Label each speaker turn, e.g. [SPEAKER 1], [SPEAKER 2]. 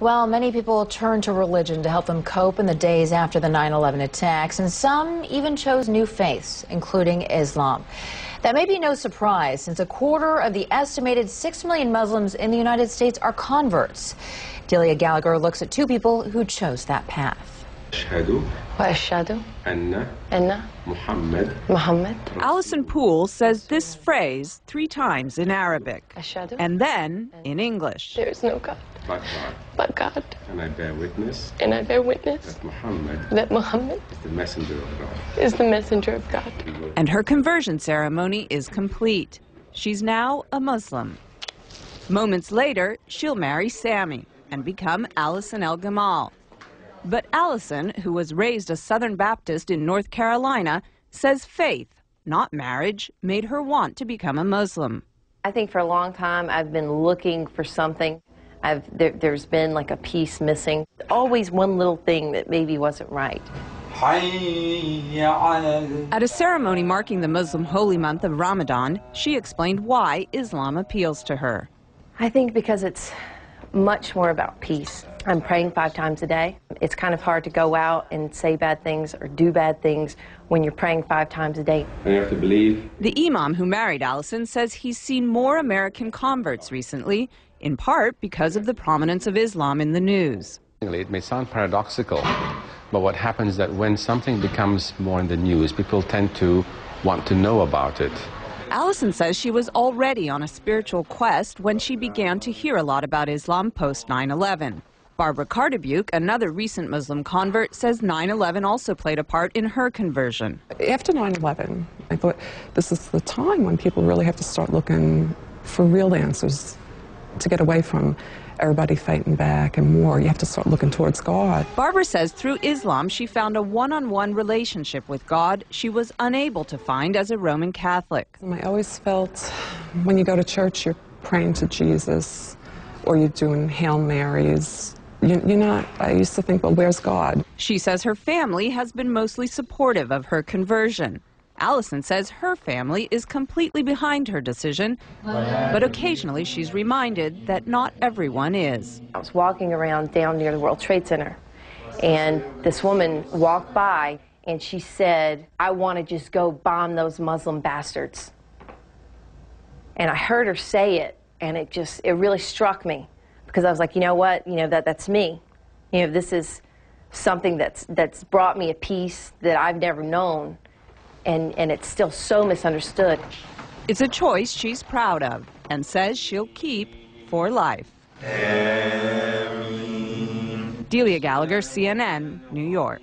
[SPEAKER 1] Well, many people turned to religion to help them cope in the days after the 9/11 attacks, and some even chose new faiths, including Islam. That may be no surprise, since a quarter of the estimated 6 million Muslims in the United States are converts. Delia Gallagher looks at two people who chose that path.
[SPEAKER 2] Allison Poole says this phrase 3 times in Arabic, and then in English.
[SPEAKER 3] There is no God but God.
[SPEAKER 4] And I bear witness
[SPEAKER 3] that Muhammad
[SPEAKER 4] is the messenger of God.
[SPEAKER 3] is the messenger of God.
[SPEAKER 2] And her conversion ceremony is complete. She's now a Muslim. Moments later, she'll marry Sammy and become Allison El Gamal. But Allison, who was raised a Southern Baptist in North Carolina, says faith, not marriage, made her want to become a Muslim.
[SPEAKER 5] I think for a long time I've been looking for something. There's been like a piece missing. Always one little thing that maybe wasn't right.
[SPEAKER 2] At a ceremony marking the Muslim holy month of Ramadan, she explained why Islam appeals to her.
[SPEAKER 5] I think because it's much more about peace. I'm praying 5 times a day. It's kind of hard to go out and say bad things or do bad things when you're praying 5 times a day.
[SPEAKER 4] And you have to believe.
[SPEAKER 2] The imam who married Allison says he's seen more American converts recently, in part because of the prominence of Islam in the news.
[SPEAKER 6] It may sound paradoxical, but what happens is that when something becomes more in the news, people tend to want to know about it.
[SPEAKER 2] Allison says she was already on a spiritual quest when she began to hear a lot about Islam post 9/11. Barbara Cardebuke, another recent Muslim convert, says 9/11 also played a part in her conversion.
[SPEAKER 7] After 9/11, I thought this is the time when people really have to start looking for real answers to get away from everybody fighting back and war. You have to start looking towards God.
[SPEAKER 2] Barbara says through Islam she found a one-on-one relationship with God she was unable to find as a Roman Catholic.
[SPEAKER 7] I always felt when you go to church you're praying to Jesus or you're doing Hail Marys. You're not, I used to think, well, where's God?
[SPEAKER 2] She says her family has been mostly supportive of her conversion. Allison says her family is completely behind her decision, but occasionally she's reminded that not everyone is.
[SPEAKER 5] I was walking around down near the World Trade Center, and this woman walked by, and she said, "I want to just go bomb those Muslim bastards." And I heard her say it, and it really struck me, because I was like, you know what, that's me. This is something that's brought me a peace that I've never known. And it's still so misunderstood.
[SPEAKER 2] It's a choice she's proud of and says she'll keep for life. Delia Gallagher, CNN, New York.